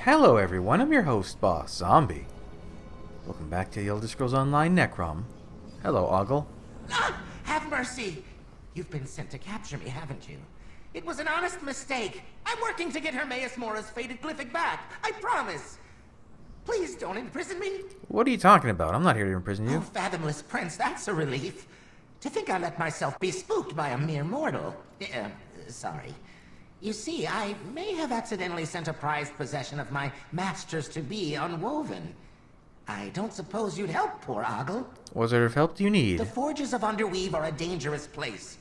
Hello everyone, I'm your host, Boss Zombie. Welcome back to the Elder Scrolls Online Necrom. Hello, Ogle. Ah, have mercy! You've been sent to capture me, haven't you? It was an honest mistake. I'm working to get Hermaeus Mora's faded glyphic back. I promise. Please don't imprison me. What are you talking about? I'm not here to imprison you. Oh, fathomless prince, that's a relief. To think I let myself be spooked by a mere mortal. Sorry. You see, I may have accidentally sent a prized possession of my masters-to-be unwoven. I don't suppose you'd help poor Ogle. What sort of help do you need? The forges of Underweave are a dangerous place.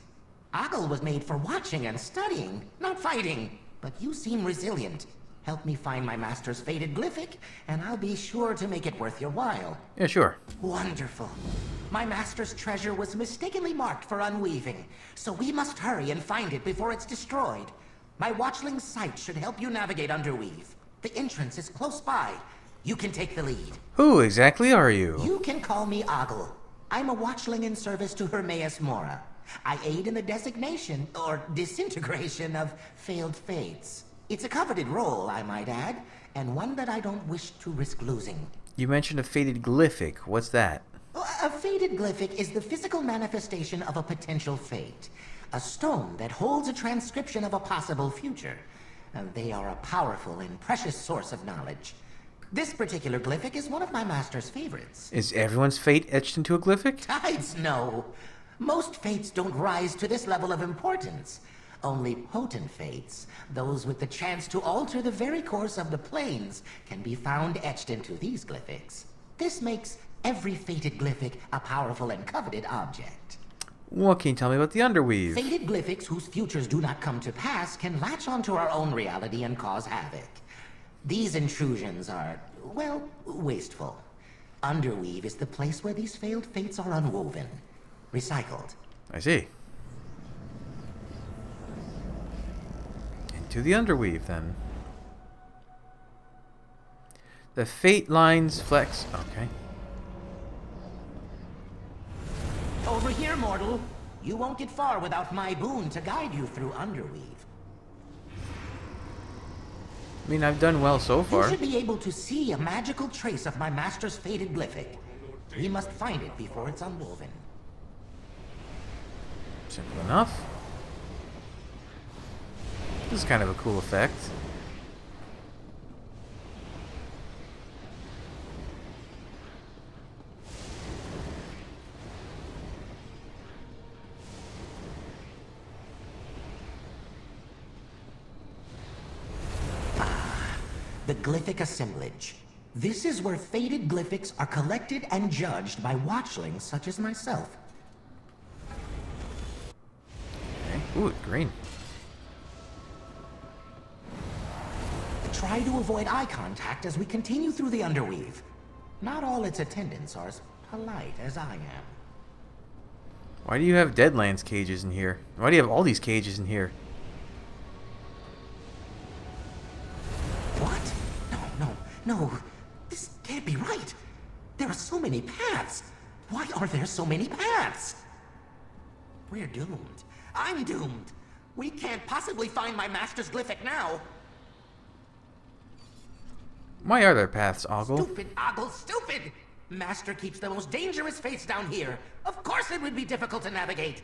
Ogle was made for watching and studying, not fighting. But you seem resilient. Help me find my master's faded glyphic, and I'll be sure to make it worth your while. Yeah, sure. Wonderful. My master's treasure was mistakenly marked for unweaving, so we must hurry and find it before it's destroyed. My watchling sight should help you navigate Underweave. The entrance is close by. You can take the lead. Who exactly are you? You can call me Ogle. I'm a watchling in service to Hermaeus Mora. I aid in the designation, or disintegration, of failed fates. It's a coveted role, I might add, and one that I don't wish to risk losing. You mentioned a faded glyphic. What's that? A faded glyphic is the physical manifestation of a potential fate. A stone that holds a transcription of a possible future. They are a powerful and precious source of knowledge. This particular glyphic is one of my master's favorites. Is everyone's fate etched into a glyphic? Tides, no. Most fates don't rise to this level of importance. Only potent fates, those with the chance to alter the very course of the planes, can be found etched into these glyphics. This makes every fated glyphic a powerful and coveted object. What can you tell me about the Underweave? Fated glyphics whose futures do not come to pass can latch onto our own reality and cause havoc. These intrusions are, well, wasteful. Underweave is the place where these failed fates are unwoven. Recycled. I see. Into the Underweave, then. The fate lines flex. Okay. Over here, mortal. You won't get far without my boon to guide you through Underweave. I mean, I've done well so far. You should be able to see a magical trace of my master's faded glyphic. We must find it before it's unwoven. Simple enough. This is kind of a cool effect. The glyphic assemblage. This is where faded glyphics are collected and judged by watchlings such as myself. Okay. Ooh, green. Try to avoid eye contact as we continue through the Underweave. Not all its attendants are as polite as I am. Why do you have Deadlands cages in here? Why do you have all these cages in here? What? No. This can't be right. There are so many paths. Why are there so many paths? We're doomed. I'm doomed. We can't possibly find my master's glyphic now. Why are there paths, Ogle? Stupid Ogle, stupid! Master keeps the most dangerous fates down here. Of course it would be difficult to navigate.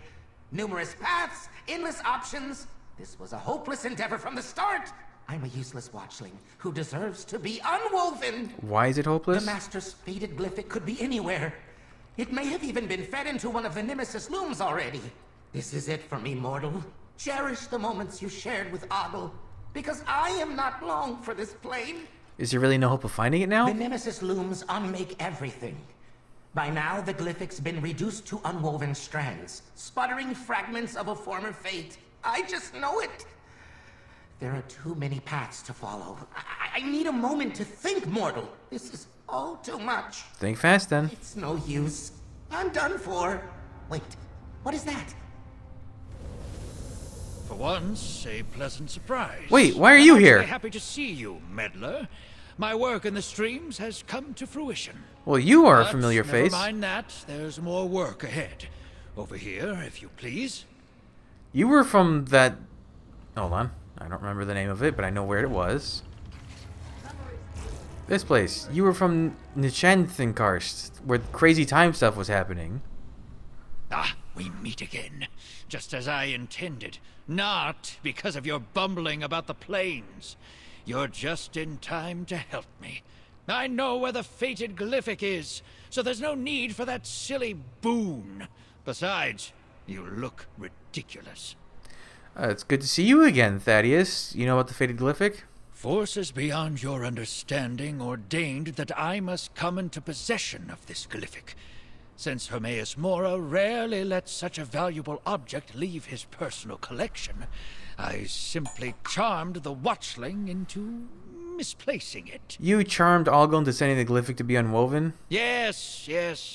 Numerous paths, endless options. This was a hopeless endeavor from the start. I'm a useless watchling who deserves to be unwoven. Why is it hopeless? The master's faded glyphic could be anywhere. It may have even been fed into one of the Nemesis looms already. This is it for me, mortal. Cherish the moments you shared with Ogle, because I am not long for this plane. Is there really no hope of finding it now? The Nemesis looms unmake everything. By now, the glyphic's been reduced to unwoven strands, sputtering fragments of a former fate. I just know it. There are too many paths to follow. I need a moment to think, mortal. This is all too much. Think fast, then. It's no use. I'm done for. Wait, what is that? For once, a pleasant surprise. Wait, why are you I'm here? actually happy to see you, meddler. My work in the streams has come to fruition. Well, you are a But familiar face. Never mind that. There's more work ahead. Over here, if you please. You were from that... Hold on. I don't remember the name of it, but I know where it was. This place. You were from Nichenthynkarst, where crazy time stuff was happening. Ah, we meet again, just as I intended. Not because of your bumbling about the plains. You're just in time to help me. I know where the fated glyphic is, so there's no need for that silly boon. Besides, you look ridiculous. It's good to see you again, Thaddeus. You know about the fated glyphic? Forces beyond your understanding ordained that I must come into possession of this glyphic. Since Hermaeus Mora rarely lets such a valuable object leave his personal collection, I simply charmed the watchling into misplacing it. You charmed Algon into sending the glyphic to be unwoven? Yes,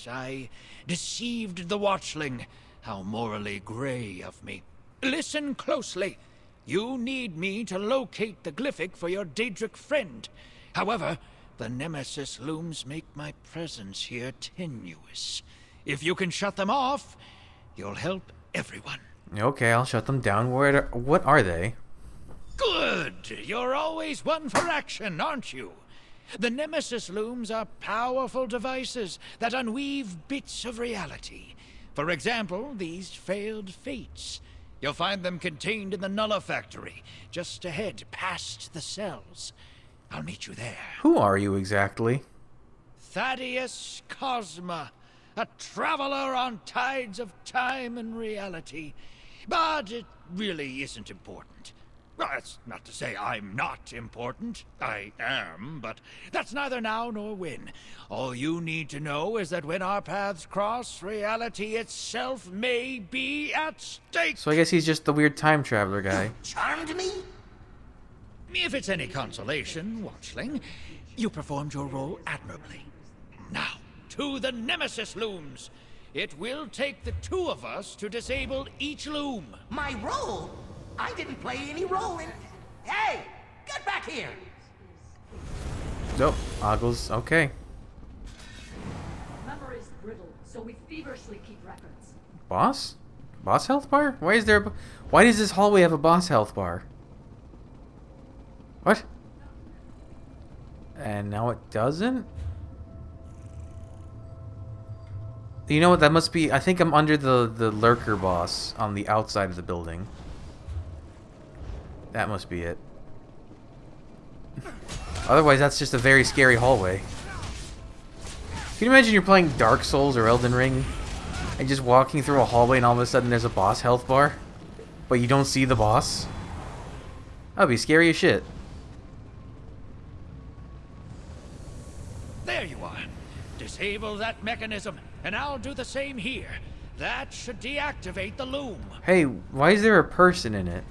I deceived the watchling. How morally gray of me. Listen closely. You need me to locate the glyphic for your Daedric friend. However, the Nemesis looms make my presence here tenuous. If you can shut them off, you'll help everyone. Okay, I'll shut them down. What are they? Good! You're always one for action, aren't you? The Nemesis looms are powerful devices that unweave bits of reality. For example, these failed fates. You'll find them contained in the Nulla Factory, just ahead, past the cells. I'll meet you there. Who are you exactly? Thaddeus Cosma, a traveler on tides of time and reality. But it really isn't important. Well, that's not to say I'm not important. I am, but that's neither now nor when. All you need to know is that when our paths cross, reality itself may be at stake. So I guess he's just the weird time traveler guy. Charmed me? If it's any consolation, Watchling, you performed your role admirably. Now, to the Nemesis looms. It will take the two of us to disable each loom. My role? I didn't play any role in... Hey! Get back here! Nope. Ogles, okay. Memory's brittle, so we feverishly keep records. Boss? Boss health bar? Why does this hallway have a boss health bar? What? And now it doesn't? You know what? That must be... I think I'm under the lurker boss on the outside of the building. That must be it. Otherwise, that's just a very scary hallway. Can you imagine you're playing Dark Souls or Elden Ring and just walking through a hallway and all of a sudden there's a boss health bar, but you don't see the boss? That'd be scary as shit. There you are. Disable that mechanism, and I'll do the same here. That should deactivate the loom. Hey, why is there a person in it?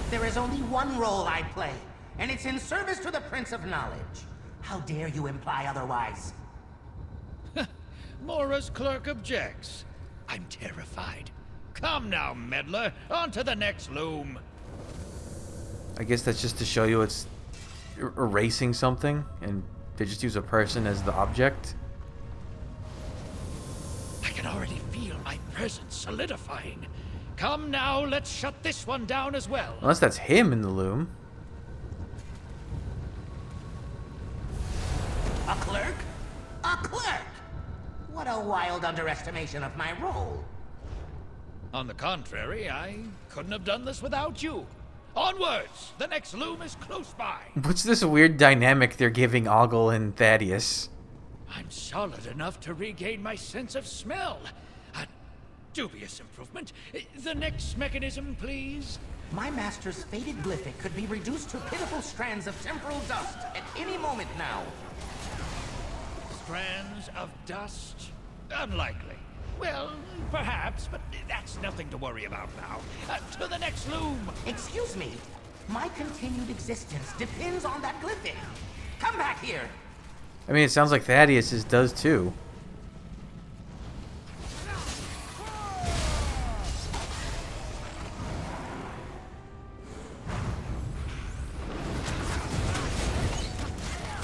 There is only one role I play, and it's in service to the Prince of Knowledge. How dare you imply otherwise? Mora's clerk objects. I'm terrified. Come now, meddler, on to the next loom. I guess that's just to show you it's erasing something, and they just use a person as the object. I can already feel my presence solidifying. Come now, let's shut this one down as well. Unless that's him in the loom. A clerk? A clerk! What a wild underestimation of my role. On the contrary, I couldn't have done this without you. Onwards! The next loom is close by. What's this weird dynamic they're giving Ogle and Thaddeus? I'm solid enough to regain my sense of smell. A dubious improvement. The next mechanism, please. My master's fated glyphic could be reduced to pitiful strands of temporal dust at any moment now. Strands of dust? Unlikely. Well, perhaps, but that's nothing to worry about now. To the next loom! Excuse me. My continued existence depends on that glyphic. Come back here. I mean, it sounds like Thaddeus's does too.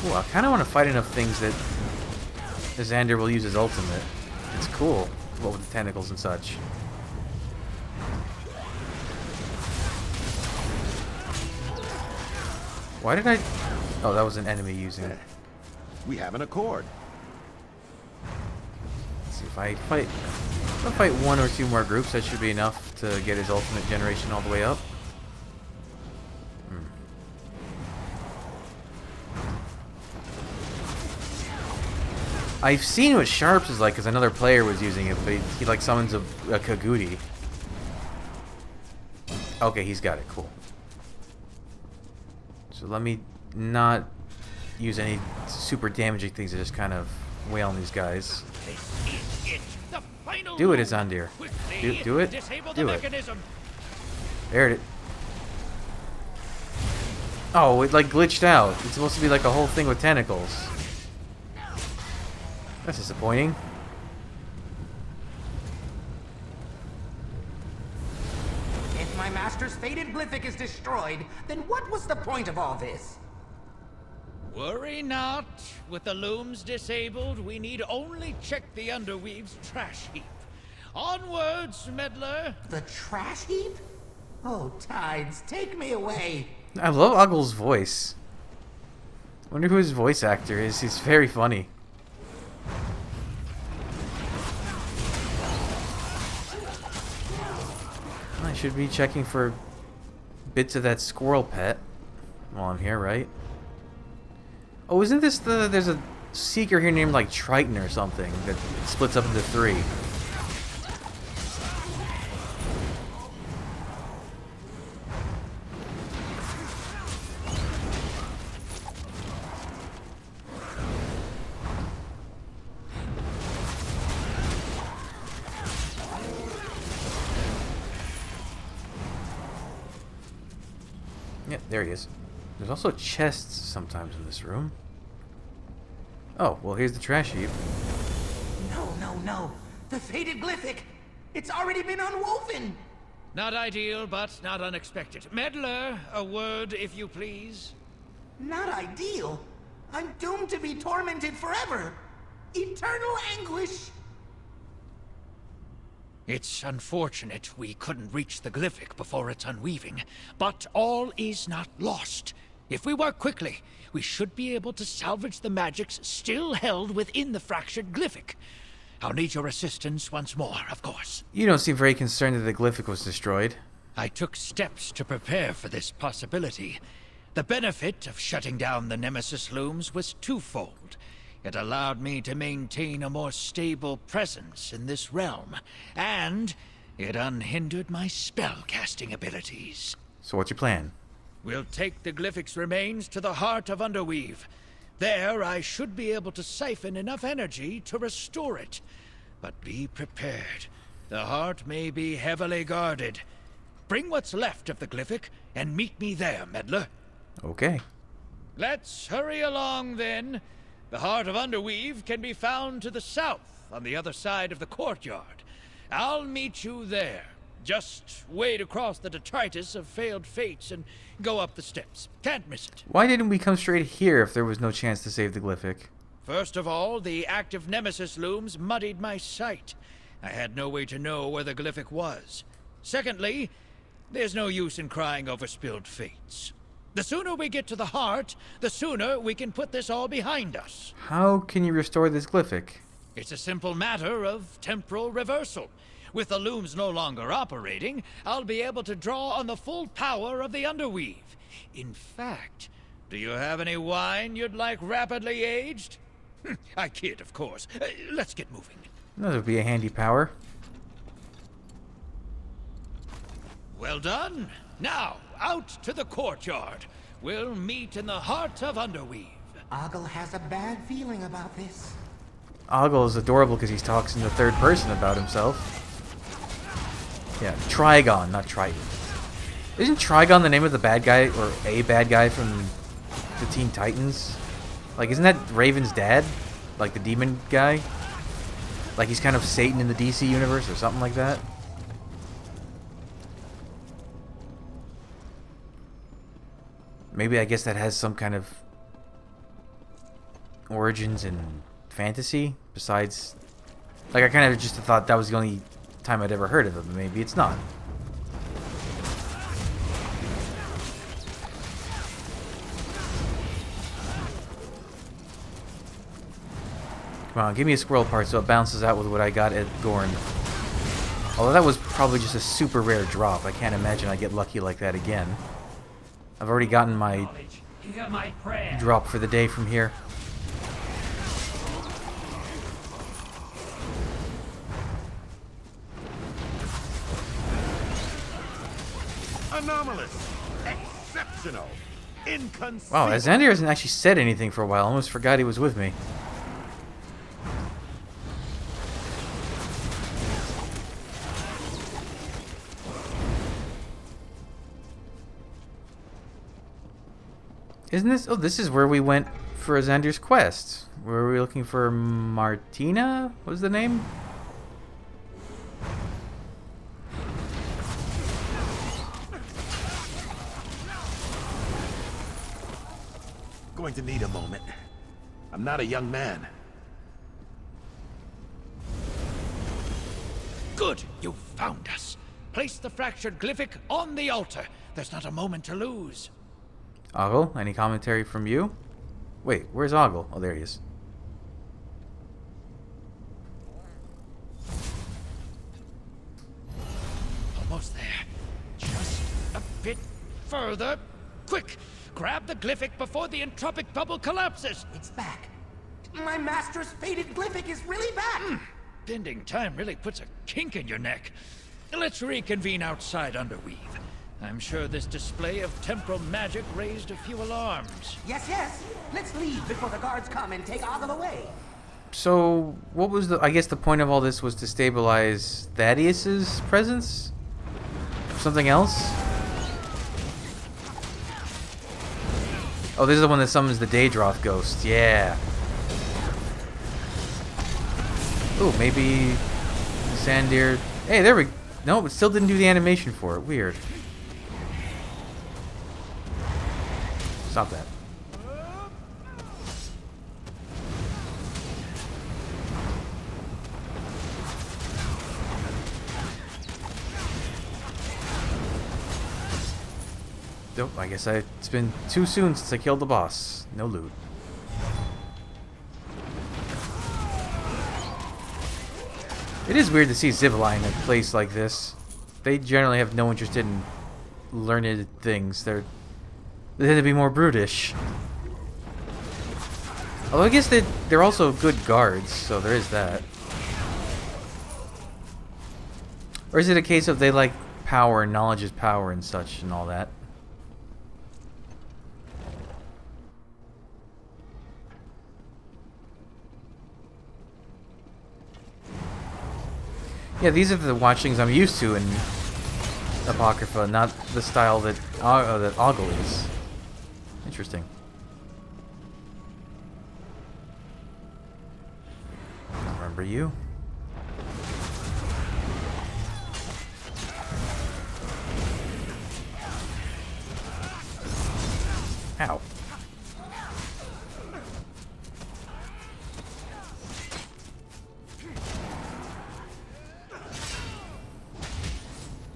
Ooh, I kind of want to fight enough things that Xander will use his ultimate. It's cool, well, with the tentacles and such. Why did I... Oh, that was an enemy using it. We have an accord. Let's see if I fight... If I fight one or two more groups, that should be enough to get his ultimate generation all the way up. I've seen what Sharps is like because another player was using it, but he like summons a Kagudi. Okay, he's got it. Cool. So let me not use any super damaging things to just kind of wail on these guys. This is it. The final Do it, move. Izandir. Quickly Do it. disable Do the it. mechanism. There it is. Oh, it like glitched out. It's supposed to be like a whole thing with tentacles. That's disappointing. If my master's fated glyphic is destroyed, then what was the point of all this? Worry not. With the looms disabled, we need only check the Underweave's trash heap. Onwards, meddler. The trash heap? Oh, Tides, take me away. I love Uggle's voice. Wonder who his voice actor is. He's very funny. I should be checking for bits of that squirrel pet while I'm here, right? Oh, isn't this the... There's a seeker here named like Triton or something that splits up into 3. Yep, there he is. There's also chests sometimes in this room. Oh, well, here's the trash heap. No. The fated glyphic! It's already been unwoven! Not ideal, but not unexpected. Meddler, a word, if you please. Not ideal. I'm doomed to be tormented forever. Eternal anguish. It's unfortunate we couldn't reach the glyphic before its unweaving, but all is not lost. If we work quickly, we should be able to salvage the magics still held within the fractured glyphic. I'll need your assistance once more, of course. You don't seem very concerned that the glyphic was destroyed. I took steps to prepare for this possibility. The benefit of shutting down the Nemesis looms was twofold. It allowed me to maintain a more stable presence in this realm, and it unhindered my spell-casting abilities. So what's your plan? We'll take the glyphic's remains to the heart of Underweave. There, I should be able to siphon enough energy to restore it. But be prepared. The heart may be heavily guarded. Bring what's left of the glyphic, and meet me there, meddler. Okay. Let's hurry along, then. The heart of Underweave can be found to the south, on the other side of the courtyard. I'll meet you there. Just wade across the detritus of failed fates and go up the steps. Can't miss it. Why didn't we come straight here if there was no chance to save the glyphic? First of all, the active Nemesis looms muddied my sight. I had no way to know where the glyphic was. Secondly, there's no use in crying over spilled fates. The sooner we get to the heart, the sooner we can put this all behind us. How can you restore this glyphic? It's a simple matter of temporal reversal. With the looms no longer operating, I'll be able to draw on the full power of the Underweave. In fact, do you have any wine you'd like rapidly aged? I kid, of course. Let's get moving. That would be a handy power. Well done. Now, out to the courtyard. We'll meet in the heart of Underweave. Ogle has a bad feeling about this. Ogle is adorable because he talks in the third person about himself. Yeah, Trigon, not Triton. Isn't Trigon the name of the bad guy, or a bad guy from the Teen Titans? Like, isn't that Raven's dad? Like, the demon guy? Like, he's kind of Satan in the DC universe, or something like that? Maybe, I guess that has some kind of origins in fantasy, besides... Like, I kind of just thought that was the only time I'd ever heard of him. Maybe it's not. Come on, give me a squirrel part so it bounces out with what I got at Gorn. Although that was probably just a super rare drop. I can't imagine I get lucky like that again. I've already gotten my drop for the day from here. Anomalous. Exceptional. Inconceivable. Wow, Xander hasn't actually said anything for a while. I almost forgot he was with me. Isn't this... Oh, this is where we went for Xander's quest. Were we looking for Martina? What was the name? Going to need a moment. I'm not a young man. Good, you found us. Place the fractured glyphic on the altar. There's not a moment to lose. Ogle, any commentary from you? Wait, where's Ogle? Oh, there he is. Almost there. Just a bit further. Quick! Grab the glyphic before the entropic bubble collapses! It's back. My master's faded glyphic is really back. Bending time really puts a kink in your neck. Let's reconvene outside Underweave. I'm sure this display of temporal magic raised a few alarms. Yes, yes. Let's leave before the guards come and take Ogle away. So, what was the... I guess the point of all this was to stabilize Thaddeus's presence? Something else? Oh, this is the one that summons the Daedroth ghost. Yeah. Ooh, maybe... Sandir... Hey, there we... No, it still didn't do the animation for it. Weird. Stop that. Nope, I guess it's been too soon since I killed the boss. No loot. It is weird to see Zivaline in a place like this. They generally have no interest in learned things. They tend to be more brutish. Although I guess they're also good guards, so there is that. Or is it a case of they like power, knowledge is power and such and all that? Yeah, these are the watchings I'm used to in Apocrypha, not the style that Ogle is. Interesting. Remember you? Ow.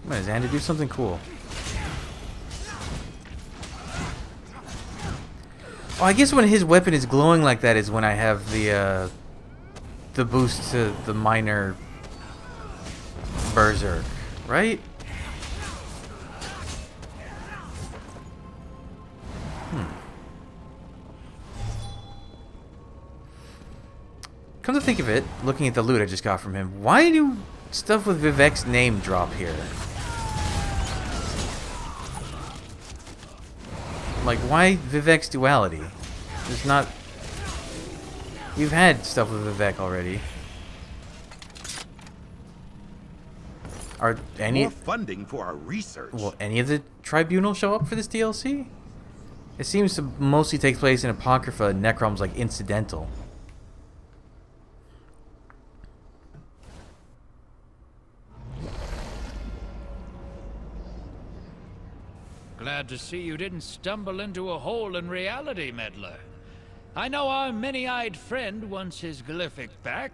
Come on, Xander, do something cool. Oh, I guess when his weapon is glowing like that is when I have the boost to the minor berserk, right? Come to think of it, looking at the loot I just got from him, why do stuff with Vivek's name drop here? Like, why Vivek's duality? There's not... We've had stuff with Vivek already. Are any... More funding for our research. Will any of the tribunal show up for this DLC? It seems to mostly take place in Apocrypha, and Necrom's like incidental. Glad to see you didn't stumble into a hole in reality, meddler. I know our many-eyed friend wants his glyphic back.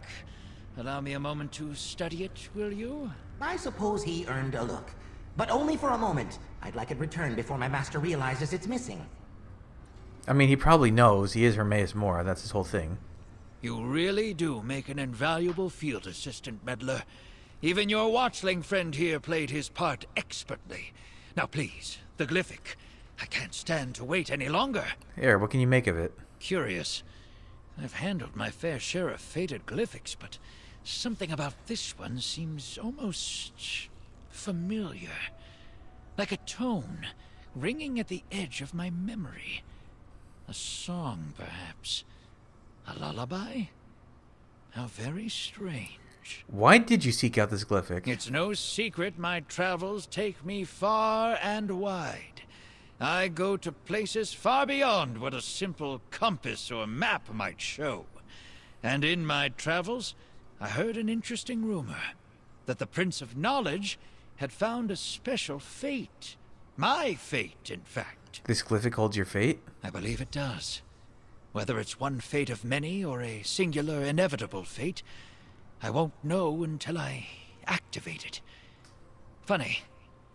Allow me a moment to study it, will you? I suppose he earned a look. But only for a moment. I'd like it returned before my master realizes it's missing. I mean, he probably knows. He is Hermaeus Mora. That's his whole thing. You really do make an invaluable field assistant, Meddler. Even your watchling friend here played his part expertly. Now please, the Glyphic. I can't stand to wait any longer. Here, what can you make of it? Curious. I've handled my fair share of fated Glyphics, but something about this one seems almost familiar. Like a tone ringing at the edge of my memory. A song, perhaps. A lullaby? How very strange. Why did you seek out this glyphic? It's no secret my travels take me far and wide. I go to places far beyond what a simple compass or map might show. And in my travels, I heard an interesting rumor. That the Prince of Knowledge had found a special fate. My fate, in fact. This glyphic holds your fate? I believe it does. Whether it's one fate of many or a singular inevitable fate, I won't know until I activate it. Funny,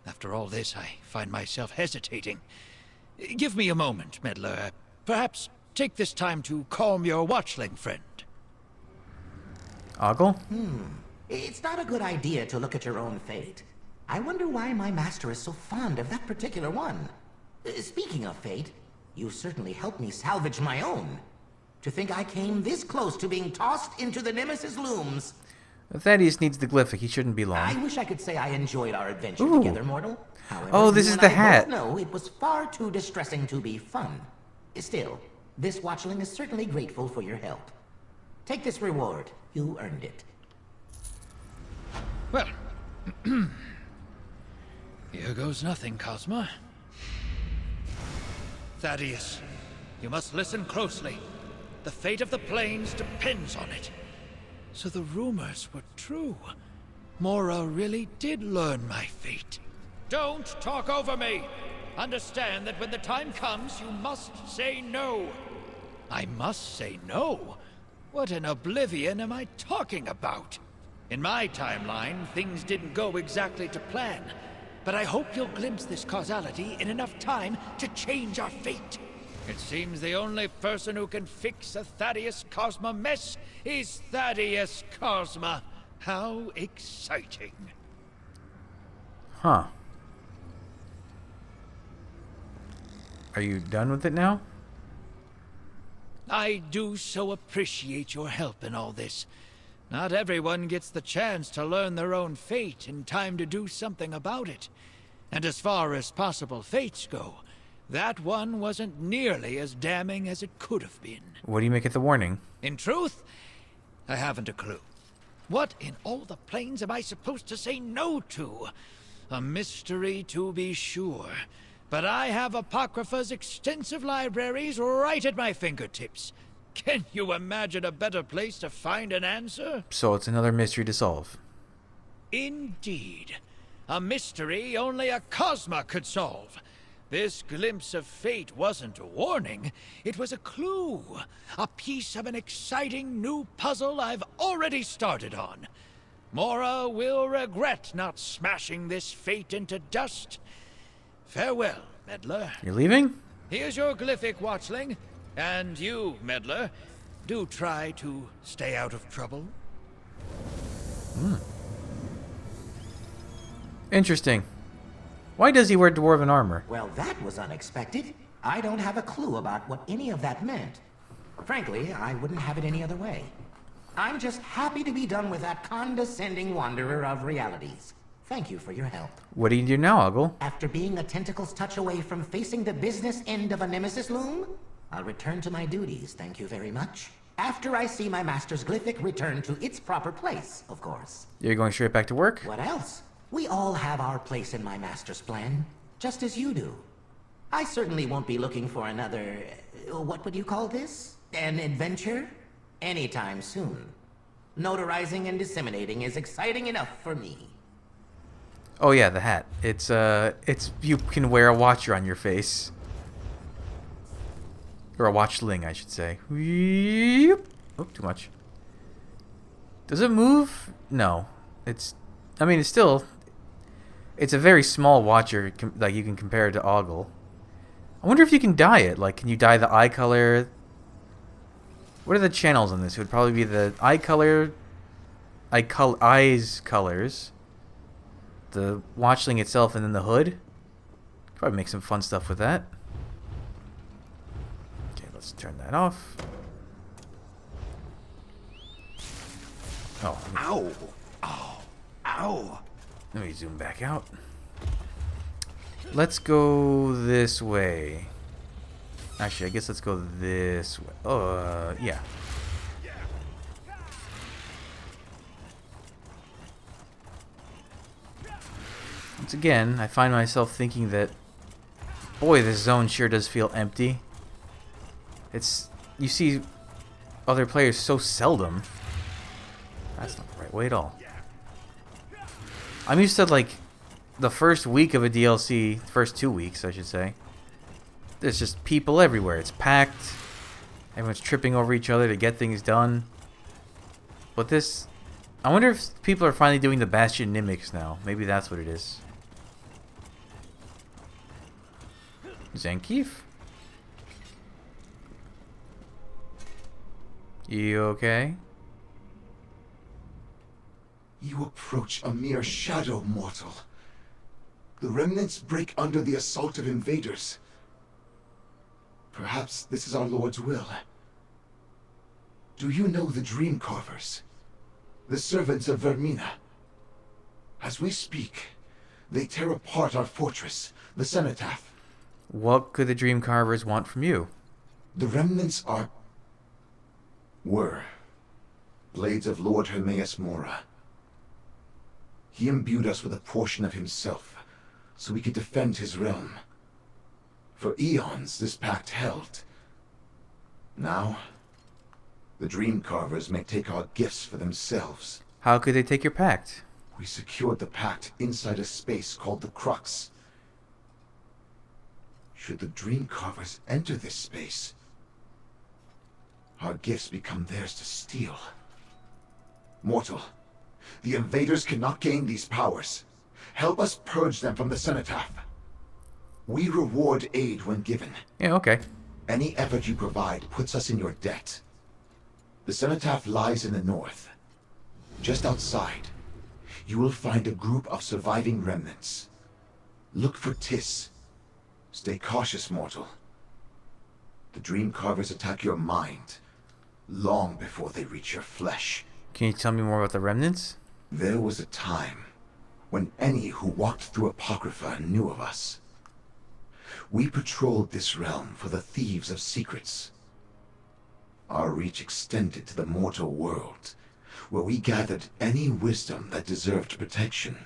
after all this, I find myself hesitating. Give me a moment, Meddler. Perhaps take this time to calm your watchling friend. Ogle? It's not a good idea to look at your own fate. I wonder why my master is so fond of that particular one. Speaking of fate, you certainly helped me salvage my own. To think I came this close to being tossed into the Nemesis looms. Thaddeus needs the glyphic. He shouldn't be long. I wish I could say I enjoyed our adventure Ooh. together, mortal. However, Oh, this you is and the I hat. both know it was far too distressing to be fun. Still, this watchling is certainly grateful for your help. Take this reward. You earned it. Well, here goes nothing, Cosma. Thaddeus, you must listen closely. The fate of the plains depends on it. So the rumors were true. Mora really did learn my fate. Don't talk over me! Understand that when the time comes, you must say no. I must say no? What in oblivion am I talking about? In my timeline, things didn't go exactly to plan. But I hope you'll glimpse this causality in enough time to change our fate. It seems the only person who can fix a Thaddeus Cosma mess is Thaddeus Cosma. How exciting. Huh. Are you done with it now? I do so appreciate your help in all this. Not everyone gets the chance to learn their own fate in time to do something about it. And as far as possible fates go, that one wasn't nearly as damning as it could have been. What do you make of the warning? In truth, I haven't a clue. What in all the plains am I supposed to say no to? A mystery to be sure. But I have Apocrypha's extensive libraries right at my fingertips. Can you imagine a better place to find an answer? So it's another mystery to solve. Indeed. A mystery only a Cosma could solve. This glimpse of fate wasn't a warning, it was a clue. A piece of an exciting new puzzle I've already started on. Mora will regret not smashing this fate into dust. Farewell, Meddler. You're leaving? Here's your glyphic, watchling. And you, Meddler, do try to stay out of trouble. Interesting. Why does he wear dwarven armor? Well, that was unexpected. I don't have a clue about what any of that meant. Frankly, I wouldn't have it any other way. I'm just happy to be done with that condescending wanderer of realities. Thank you for your help. What do you do now, Ogle? After being a tentacle's touch away from facing the business end of a Nemesis loom, I'll return to my duties, thank you very much. After I see my master's glyphic return to its proper place, of course. You're going straight back to work? What else? We all have our place in my master's plan, just as you do. I certainly won't be looking for another... what would you call this? An adventure? Anytime soon. Notarizing and disseminating is exciting enough for me. Oh yeah, the hat. It's you can wear a watcher on your face. Or a watchling, I should say. Weep. Oh, too much. Does it move? No. I mean, it's a very small watcher, like you can compare it to Ogle. I wonder if you can dye it. Like, can you dye the eye color? What are the channels on this? It would probably be the eyes colors, the watchling itself, and then the hood. Probably make some fun stuff with that. Okay, let's turn that off. Oh, Ow! Ow! Ow! let me zoom back out. Let's go this way. Actually, I guess let's go this way. Oh, yeah. Once again, I find myself thinking that, boy, this zone sure does feel empty. You see other players so seldom. That's not the right way at all. I'm used to, like, the first week of a DLC, first 2 weeks, I should say. There's just people everywhere. It's packed. Everyone's tripping over each other to get things done. But this... I wonder if people are finally doing the Bastion Mimics now. Maybe that's what it is. Zangief? You okay? You approach a mere shadow, mortal. The remnants break under the assault of invaders. Perhaps this is our Lord's will. Do you know the Dream Carvers? The servants of Vermina? As we speak, they tear apart our fortress, the Cenotaph. What could the Dream Carvers want from you? The remnants were blades of Lord Hermaeus Mora. He imbued us with a portion of himself, so we could defend his realm. For eons, this pact held. Now, the Dream Carvers may take our gifts for themselves. How could they take your pact? We secured the pact inside a space called the Crux. Should the Dream Carvers enter this space, our gifts become theirs to steal. Mortal, the invaders cannot gain these powers. Help us purge them from the Cenotaph. We reward aid when given. Yeah, okay. Any effort you provide puts us in your debt. The Cenotaph lies in the north. Just outside, you will find a group of surviving remnants. Look for Tis. Stay cautious, mortal. The Dream Carvers attack your mind long before they reach your flesh. Can you tell me more about the remnants? There was a time when any who walked through Apocrypha knew of us. We patrolled this realm for the thieves of secrets. Our reach extended to the mortal world, where we gathered any wisdom that deserved protection.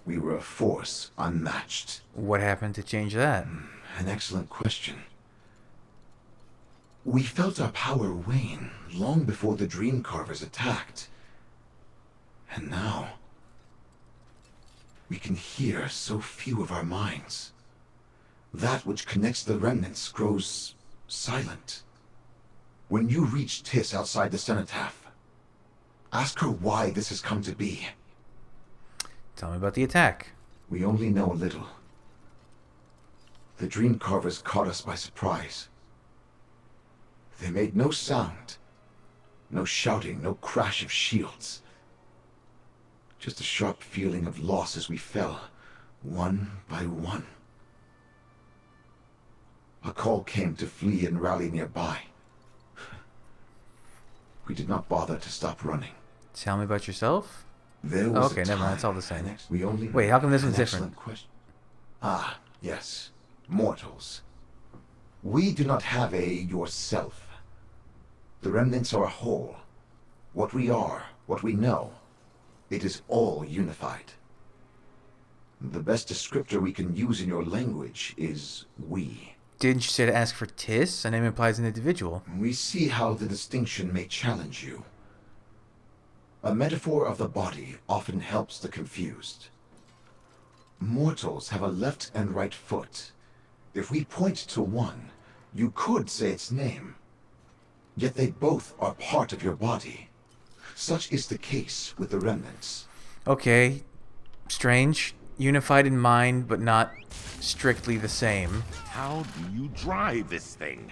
We were a force unmatched. What happened to change that? An excellent question. We felt our power wane long before the Dream Carvers attacked. And now, we can hear so few of our minds. That which connects the remnants grows silent. When you reach Tis outside the Cenotaph, ask her why this has come to be. Tell me about the attack. We only know a little. The Dream Carvers caught us by surprise. They made no sound. No shouting, no crash of shields. Just a sharp feeling of loss as we fell, one by one. A call came to flee and rally nearby. We did not bother to stop running. Tell me about yourself? There was Okay, a never mind, time- it's all the same. We only Wait, how come this one's An different? excellent question. Ah, yes. Mortals. We do not have a yourself. The remnants are a whole. What we are, what we know, it is all unified. The best descriptor we can use in your language is we. Didn't you say to ask for Tis? A name implies an individual. We see how the distinction may challenge you. A metaphor of the body often helps the confused. Mortals have a left and right foot. If we point to one, you could say its name. Yet they both are part of your body. Such is the case with the remnants. Okay, strange. Unified in mind, but not strictly the same. How do you drive this thing?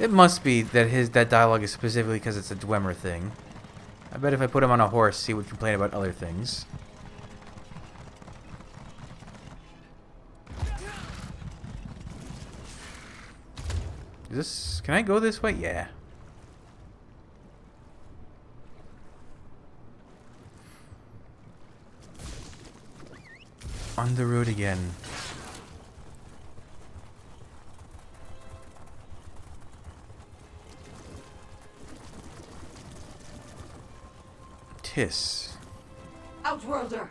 It must be that that dialogue is specifically because it's a Dwemer thing. I bet if I put him on a horse, he would complain about other things. Is this... Can I go this way? Yeah. On the road again. Tiss. Outworlder!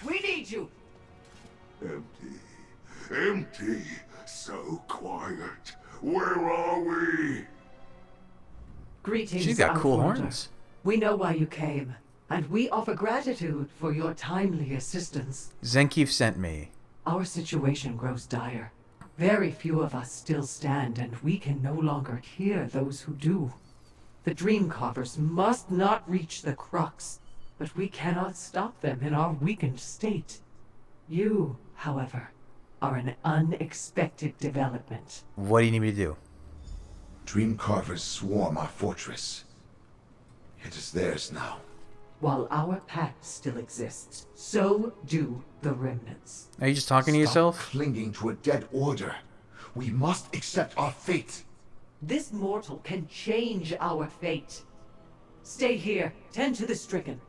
We need you! Empty. Empty. So quiet. Where are we? Greetings, She's got cool Outworlder. horns. We know why you came, and we offer gratitude for your timely assistance. Zenkiev sent me. Our situation grows dire. Very few of us still stand, and we can no longer hear those who do. The Dream Carvers must not reach the crux, but we cannot stop them in our weakened state. You, however, are an unexpected development. What do you need me to do? Dream Carvers swarm our fortress. It is theirs now. While our pact still exists, so do the remnants. Are you just talking to yourself? Clinging to a dead order. We must accept our fate. This mortal can change our fate. Stay here, tend to the stricken.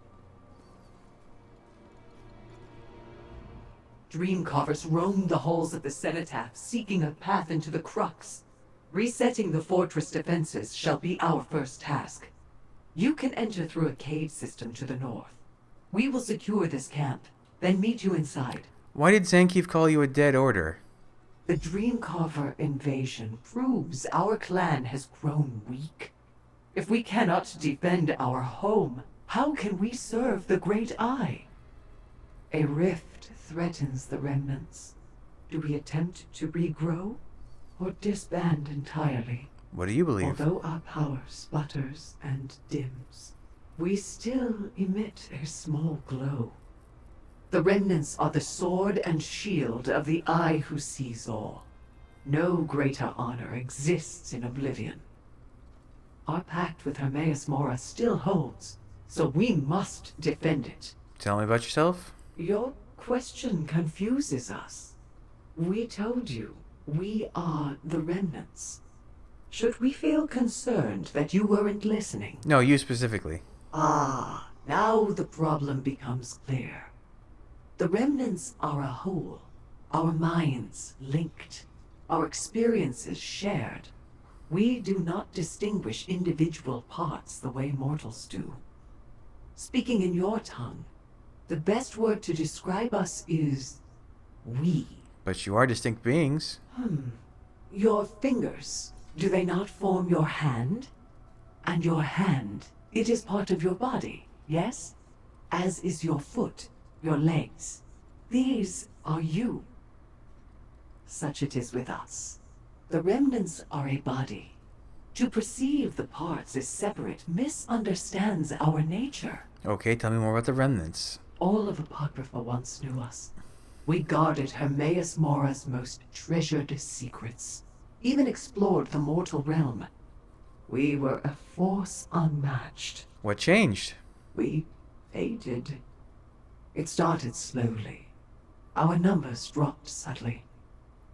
Dreamcarvers roam the halls of the Cenotaph, seeking a path into the crux. Resetting the fortress defenses shall be our first task. You can enter through a cave system to the north. We will secure this camp, then meet you inside. Why did Zenkiev call you a dead order? The Dreamcarver invasion proves our clan has grown weak. If we cannot defend our home, how can we serve the Great Eye? A rift threatens the remnants. Do we attempt to regrow, or disband entirely? What do you believe? Although our power sputters and dims, we still emit a small glow. The remnants are the sword and shield of the Eye who sees all. No greater honor exists in oblivion. Our pact with Hermaeus Mora still holds, so we must defend it. Tell me about yourself. Your question confuses us. We told you, we are the remnants. Should we feel concerned that you weren't listening? No, you specifically. Ah, now the problem becomes clear. The remnants are a whole, our minds linked, our experiences shared. We do not distinguish individual parts the way mortals do. Speaking in your tongue, the best word to describe us is we. But you are distinct beings. Your fingers, do they not form your hand? And your hand, it is part of your body, yes? As is your foot, your legs. These are you. Such it is with us. The remnants are a body. To perceive the parts as separate misunderstands our nature. Okay, tell me more about the remnants. All of Apocrypha once knew us. We guarded Hermaeus Mora's most treasured secrets, even explored the mortal realm. We were a force unmatched. What changed? We faded. It started slowly. Our numbers dropped subtly.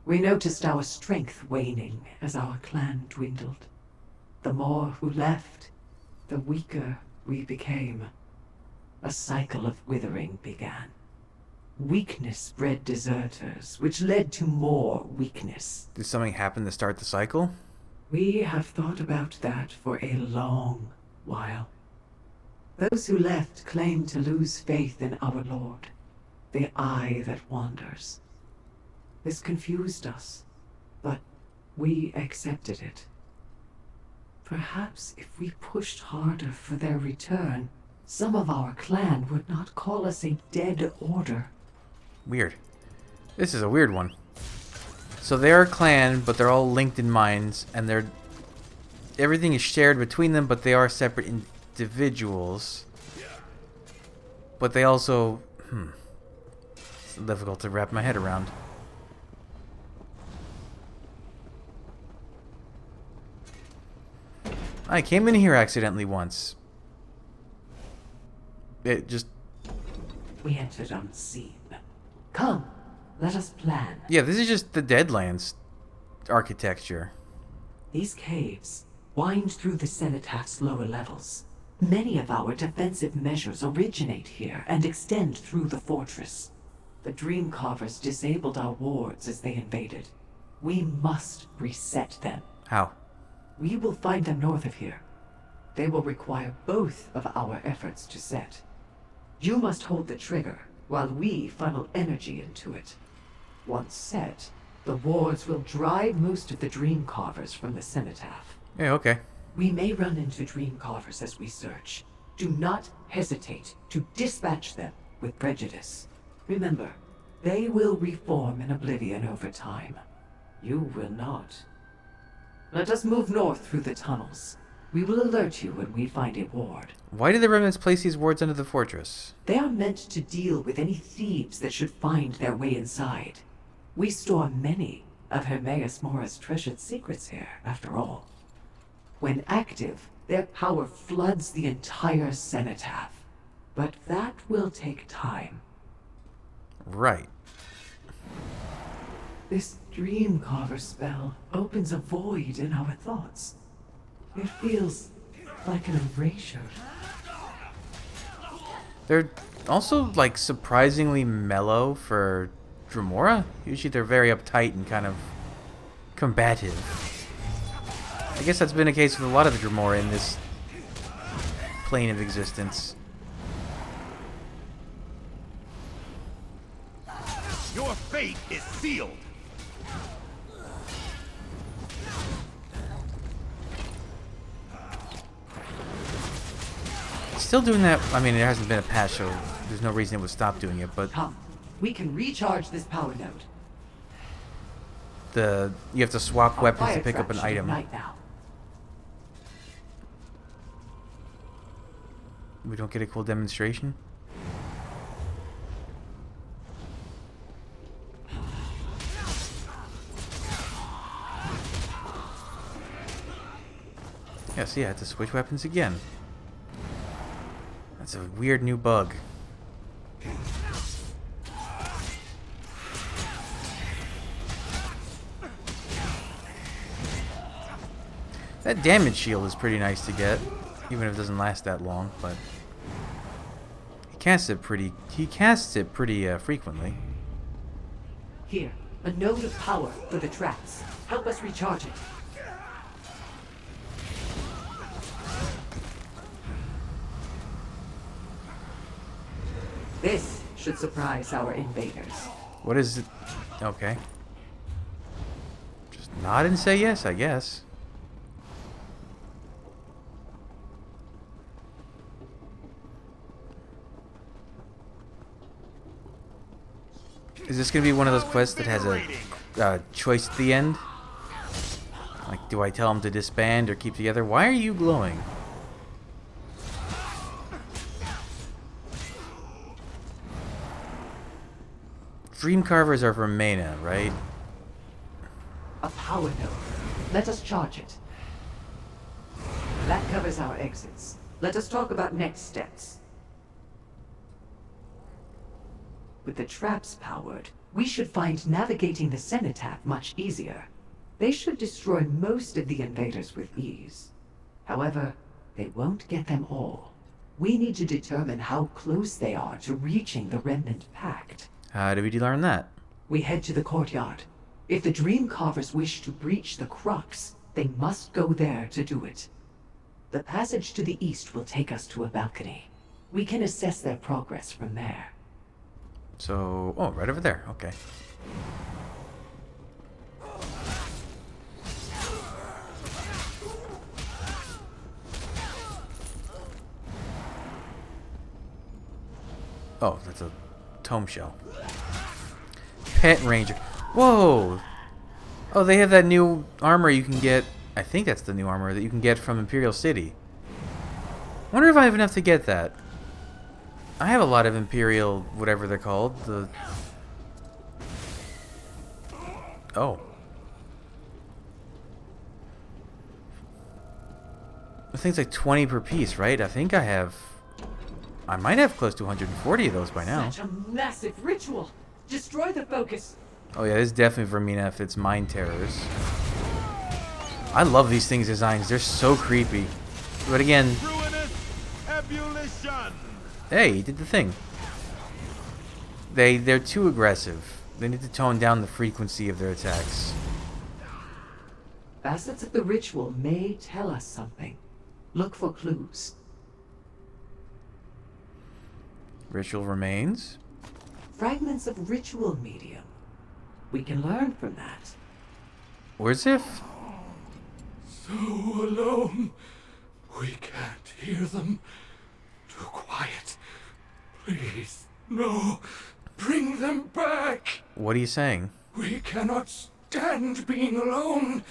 We noticed our strength waning as our clan dwindled. The more who left, the weaker we became. A cycle of withering began. Weakness bred deserters, which led to more weakness. Did something happen to start the cycle? We have thought about that for a long while. Those who left claimed to lose faith in our Lord, the Eye that wanders. This confused us, but we accepted it. Perhaps if we pushed harder for their return, some of our clan would not call us a dead order. Weird. This is a weird one. So they're a clan, but they're all linked in minds, and everything is shared between them, but they are separate individuals. But they also... It's difficult to wrap my head around. I came in here accidentally once. It just... We entered unseen. Come, let us plan. Yeah, this is just the Deadlands architecture. These caves wind through the Cenotapht's lower levels. Many of our defensive measures originate here and extend through the fortress. The Dreamcarvers disabled our wards as they invaded. We must reset them. How? We will find them north of here. They will require both of our efforts to set. You must hold the trigger, while we funnel energy into it. Once set, the wards will drive most of the Dreamcarvers from the Cenotaph. Yeah, okay. We may run into Dreamcarvers as we search. Do not hesitate to dispatch them with prejudice. Remember, they will reform in oblivion over time. You will not. Let us move north through the tunnels. We will alert you when we find a ward. Why did the remnants place these wards under the fortress? They are meant to deal with any thieves that should find their way inside. We store many of Hermaeus Mora's treasured secrets here, after all. When active, their power floods the entire Cenotaph. But that will take time. Right. This Dreamcarver spell opens a void in our thoughts. It feels like an erasure. They're also, like, surprisingly mellow for Dremora. Usually they're very uptight and kind of combative. I guess that's been the case with a lot of the Dremora in this plane of existence. Your fate is sealed. Still doing that. I mean, there hasn't been a patch, so there's no reason it would stop doing it, but Come, we can recharge this power node. you have to swap Our weapons to fire pick up trap an should item. ignite now. We don't get a cool demonstration. Yes, yeah, I had to switch weapons again. That's a weird new bug. That damage shield is pretty nice to get, even if it doesn't last that long, but he casts it pretty frequently. Here, a node of power for the traps. Help us recharge it. This should surprise our invaders. What is it? Okay. Just nod and say yes, I guess. Is this gonna be one of those quests that has a choice at the end? Like, do I tell them to disband or keep together? Why are you glowing? Dreamcarvers are from Mena, right? A power node. Let us charge it. That covers our exits. Let us talk about next steps. With the traps powered, we should find navigating the Cenotaph much easier. They should destroy most of the invaders with ease. However, they won't get them all. We need to determine how close they are to reaching the Remnant Pact. How do we learn that? We head to the courtyard. If the Dreamcarvers wish to breach the Crux, they must go there to do it. The passage to the east will take us to a balcony. We can assess their progress from there. So, oh, right over there. Okay. Oh, that's a tome shell. Pet Ranger. Whoa! Oh, they have that new armor you can get. I think that's the new armor that you can get from Imperial City. Wonder if I have enough to get that. I have a lot of Imperial, whatever they're called. Oh. The thing's like 20 per piece, right? I think I have... I might have close to 140 of those by now. Such a massive ritual. Destroy the focus. Oh yeah, this is definitely Vermina if it's Mind Terrors. I love these things' designs. They're so creepy. But again... Ruinous ebullition! Hey, he did the thing. They're too aggressive. They need to tone down the frequency of their attacks. Facets of the ritual may tell us something. Look for clues. Ritual remains. Fragments of ritual medium. We can learn from that. Where's If? So alone. We can't hear them. Too quiet. Please, no. Bring them back. What are you saying? We cannot stand being alone.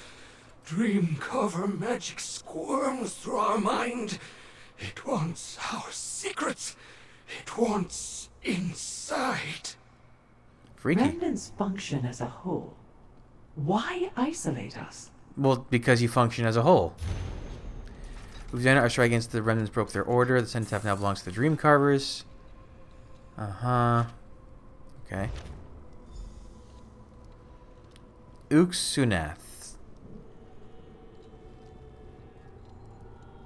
Dream cover magic squirms through our mind. It wants our secrets. It wants inside. Freaky. Remnants function as a whole. Why isolate us? Well, because you function as a whole. We've done our strike against the remnants broke their order. The cenotaph now belongs to the Dream Carvers. Uh-huh. Okay. Uxunath.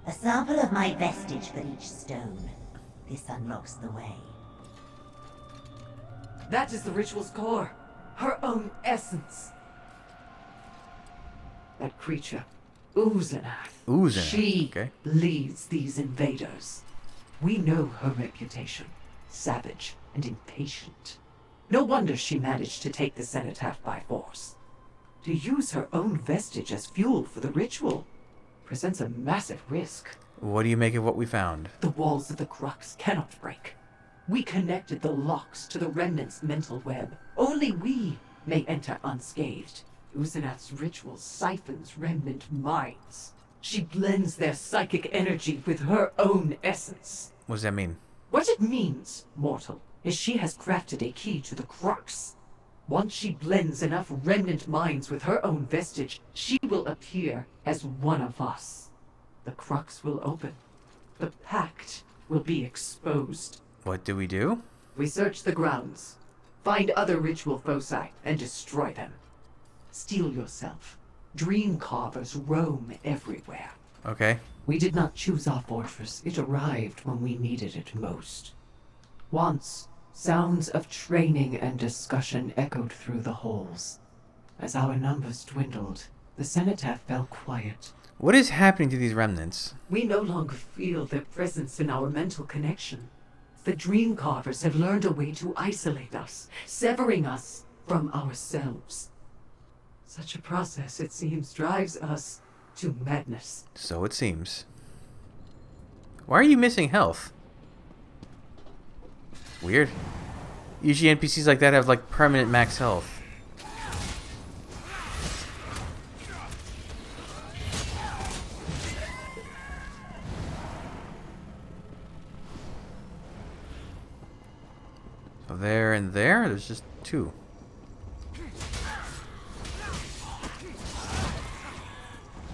A sample of my vestige for each stone. This unlocks the way. That is the ritual's core. Her own essence. That creature, Uxunath. Uxunath, She okay. leads these invaders. We know her reputation. Savage and impatient. No wonder she managed to take the cenotaph by force. To use her own vestige as fuel for the ritual presents a massive risk. What do you make of what we found? The walls of the crux cannot break. We connected the locks to the remnant's mental web. Only we may enter unscathed. Uxunath's ritual siphons remnant minds. She blends their psychic energy with her own essence. What does that mean? What it means, mortal, is she has crafted a key to the crux. Once she blends enough remnant minds with her own vestige, she will appear as one of us. The crux will open. The pact will be exposed. What do we do? We search the grounds, find other ritual foci, and destroy them. Steel yourself. Dream carvers roam everywhere. Okay. We did not choose our fortress. It arrived when we needed it most. Once, sounds of training and discussion echoed through the halls. As our numbers dwindled, the cenotaph fell quiet. What is happening to these remnants? We no longer feel their presence in our mental connection. The dream carvers have learned a way to isolate us, severing us from ourselves. Such a process, it seems, drives us to madness. So it seems. Why are you missing health? Weird. Usually NPCs like that have like permanent max health. So there and there, there's just two.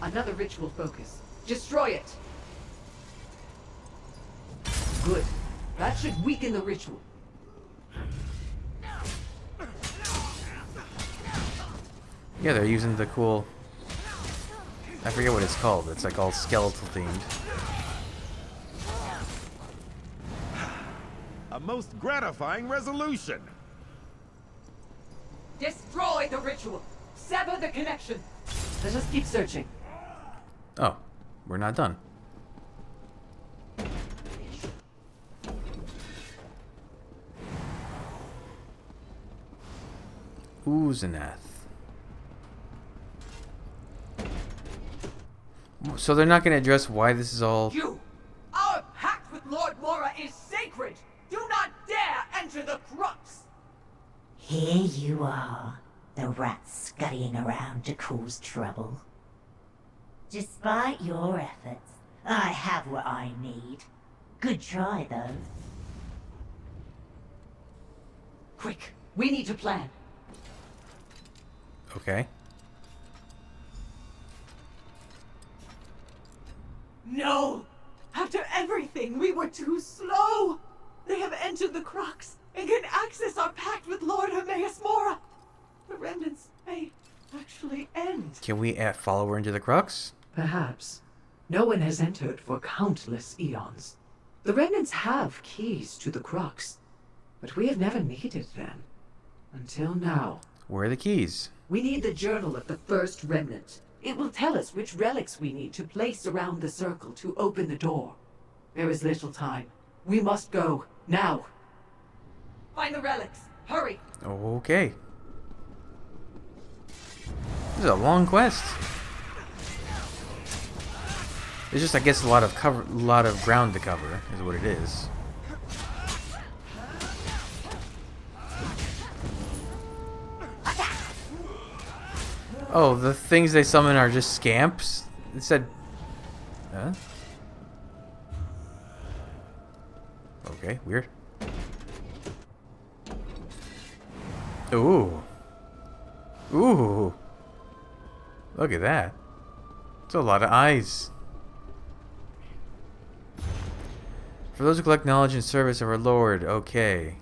Another ritual focus. Destroy it! Good. That should weaken the ritual. Yeah, they're using the cool... I forget what it's called. It's like all skeletal themed. A most gratifying resolution. Destroy the ritual! Sever the connection! Let us keep searching. Oh, we're not done. Uxunath. So they're not going to address why this is all... You! Our pact with Lord Mora is sacred! Do not dare enter the crux! Here you are, the rat scurrying around to cause trouble. Despite your efforts, I have what I need. Good try, though. Quick, we need to plan. Okay. No! After everything, we were too slow! They have entered the Crux and can access our pact with Lord Hermaeus Mora! The remnants may actually end. Can we follow her into the Crux? Perhaps. No one has entered for countless eons. The remnants have keys to the Crux, but we have never needed them. Until now. Where are the keys? We need the journal of the first remnant. It will tell us which relics we need to place around the circle to open the door. There is little time. We must go, now. Find the relics. Hurry. Okay. This is a long quest. There's just, I guess, a lot of ground to cover, is what it is. Oh, the things they summon are just scamps? It said... Huh? Okay, weird. Ooh. Ooh. Look at that. It's a lot of eyes. For those who collect knowledge in service of our Lord. Okay.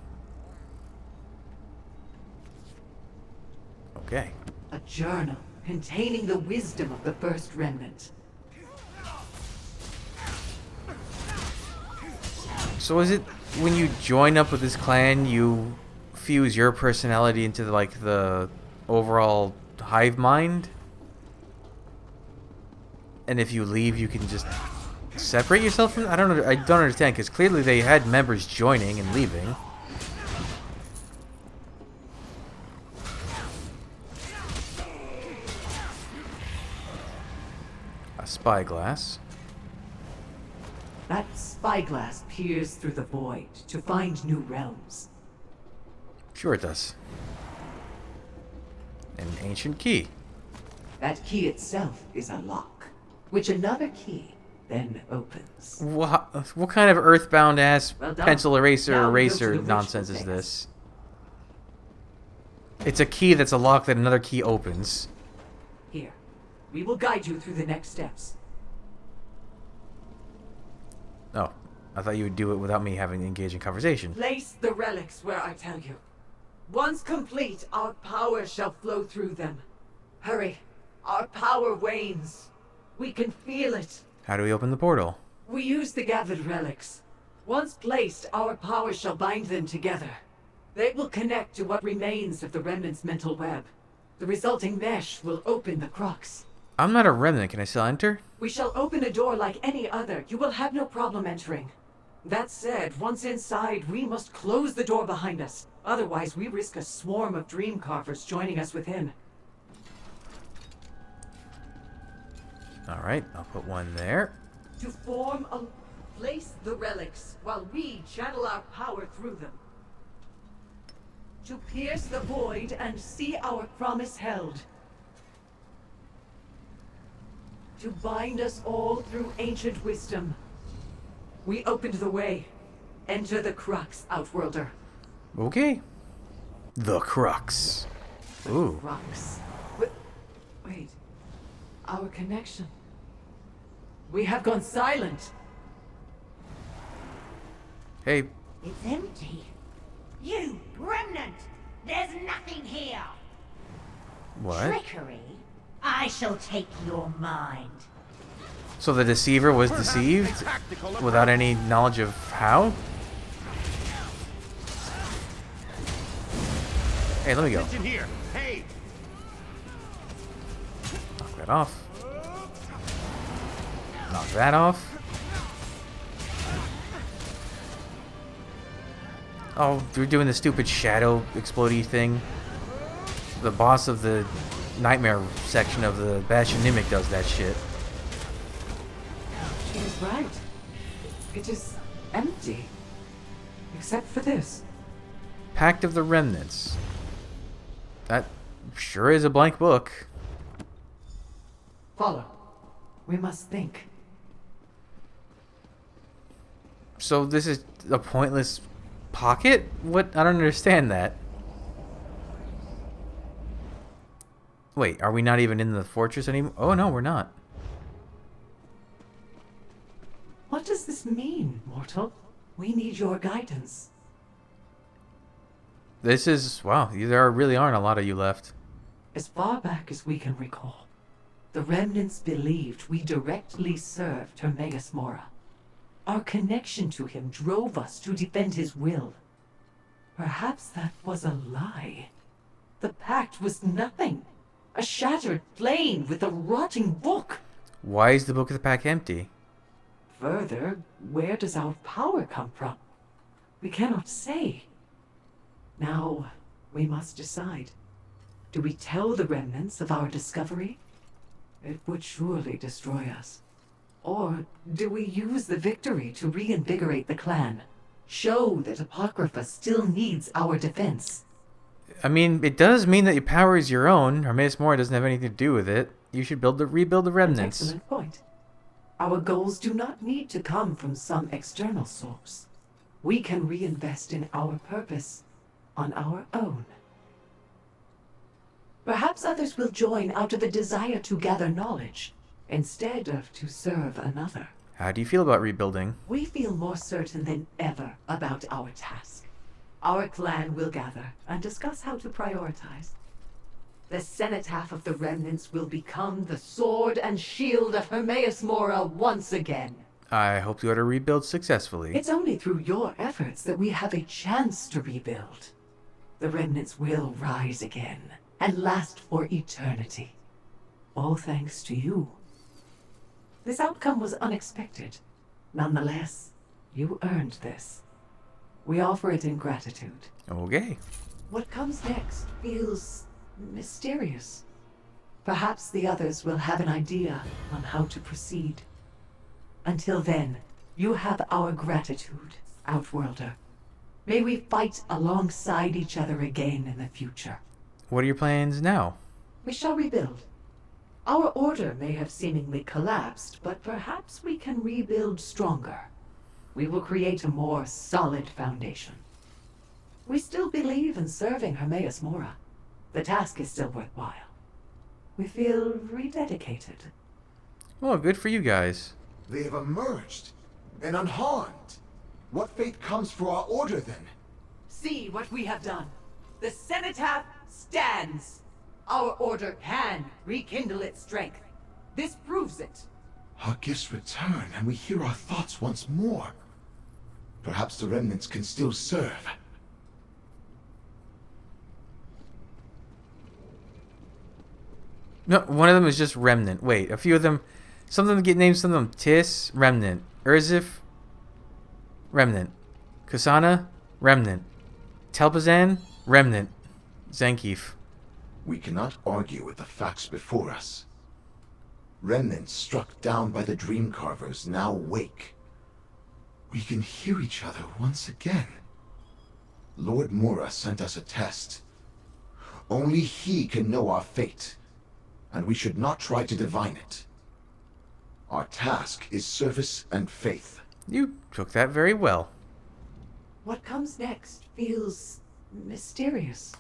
Okay. A journal containing the wisdom of the first remnant. So is it when you join up with this clan, you fuse your personality into like the overall hive mind? And if you leave, you can just separate yourself from it? I don't understand, because clearly they had members joining and leaving. A spyglass. That spyglass peers through the void to find new realms. Sure it does. An ancient key. That key itself is a lock, which another key then opens. What kind of earthbound ass Well done. pencil eraser Now we go to the ritual nonsense is phase. this? It's a key that's a lock that another key opens. Here, we will guide you through the next steps. Oh, I thought you would do it without me having to engage in conversation. Place the relics where I tell you. Once complete, our power shall flow through them. Hurry, our power wanes. We can feel it. How do we open the portal? We use the gathered relics. Once placed, our power shall bind them together. They will connect to what remains of the remnant's mental web. The resulting mesh will open the crux. I'm not a remnant. Can I still enter? We shall open a door like any other. You will have no problem entering. That said, once inside, we must close the door behind us. Otherwise, we risk a swarm of dream carvers joining us within. Alright, I'll put one there. To form a... Place the relics while we channel our power through them. To pierce the void and see our promise held. To bind us all through ancient wisdom. We opened the way. Enter the crux, Outworlder. Okay. The crux. Ooh. Crux. Wait. Our connection. We have gone silent. Hey, It's empty. You, remnant! There's nothing here! what? Trickery? I shall take your mind. So the deceiver was deceived without any knowledge of how? Hey, let me go. Attention here. Hey, Knock that off. Knock that off. Oh, we're doing the stupid shadow explodey thing. The boss of the nightmare section of the Bastion Mimic does that shit. She is right. It is empty. Except for this. Pact of the Remnants. That sure is a blank book. Follow. We must think. So this is a pointless pocket? What? I don't understand that. Wait, are we not even in the fortress anymore? Oh no, we're not. What does this mean, mortal? We need your guidance. This is... Wow, there really aren't a lot of you left. As far back as we can recall, the remnants believed we directly served Hermaeus Mora. Our connection to him drove us to defend his will. Perhaps that was a lie. The pact was nothing. A shattered plane with a rotting book. Why is the Book of the Pack empty? Further, where does our power come from? We cannot say. Now, we must decide. Do we tell the remnants of our discovery? It would surely destroy us. Or do we use the victory to reinvigorate the clan? Show that Apocrypha still needs our defense. I mean, it does mean that your power is your own. Hermaeus Mora doesn't have anything to do with it. You should rebuild the remnants. Excellent point. Our goals do not need to come from some external source. We can reinvest in our purpose on our own. Perhaps others will join out of a desire to gather knowledge, instead of to serve another. How do you feel about rebuilding? We feel more certain than ever about our task. Our clan will gather and discuss how to prioritize. The cenotaph of the remnants will become the sword and shield of Hermaeus Mora once again. I hope you are to rebuild successfully. It's only through your efforts that we have a chance to rebuild. The remnants will rise again and last for eternity. All thanks to you. This outcome was unexpected. Nonetheless, you earned this. We offer it in gratitude. Okay. What comes next feels mysterious. Perhaps the others will have an idea on how to proceed. Until then, you have our gratitude, Outworlder. May we fight alongside each other again in the future. What are your plans now? We shall rebuild. Our order may have seemingly collapsed, but perhaps we can rebuild stronger. We will create a more solid foundation. We still believe in serving Hermaeus Mora. The task is still worthwhile. We feel rededicated. Well, good for you guys. They have emerged, and unharmed. What fate comes for our order, then? See what we have done. The cenotaph stands. Our order can rekindle its strength. This proves it. Our gifts return, and we hear our thoughts once more. Perhaps the remnants can still serve. No, one of them is just Remnant. Wait, a few of them... Some of them get named, some of them Tis, Remnant. Urzif, Remnant. Kasana, Remnant. Telpazan, Remnant. Zangief. We cannot argue with the facts before us. Remnants struck down by the Dream Carvers now wake. We can hear each other once again. Lord Mora sent us a test. Only he can know our fate, and we should not try to divine it. Our task is service and faith. You took that very well. What comes next feels mysterious.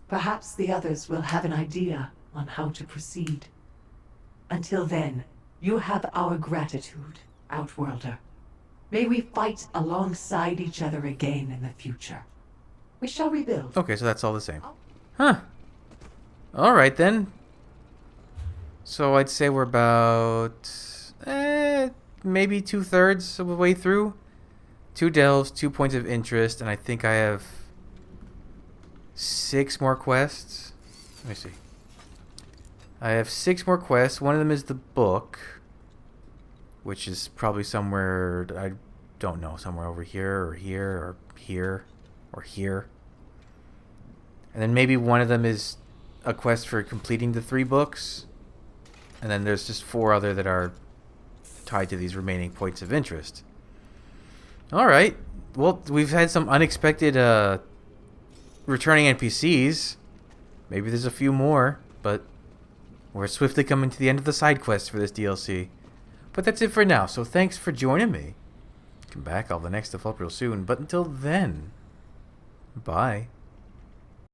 Perhaps the others will have an idea on how to proceed. Until then, you have our gratitude, Outworlder. May we fight alongside each other again in the future. We shall rebuild. Okay, so that's all the same. Huh. Alright then. So I'd say we're about... maybe 2/3 of the way through. 2 delves, 2 points of interest, and I think I have 6 more quests. Let me see. I have 6 more quests. One of them is the book, which is probably somewhere, I don't know, somewhere over here or here or here or here. And then maybe one of them is a quest for completing the 3 books. And then there's just 4 other that are tied to these remaining points of interest. Alright. Well, we've had some unexpected returning NPCs. Maybe there's a few more, but we're swiftly coming to the end of the side quests for this DLC. But that's it for now, so thanks for joining me. Come back, I'll have the next stuff up real soon, but until then, bye.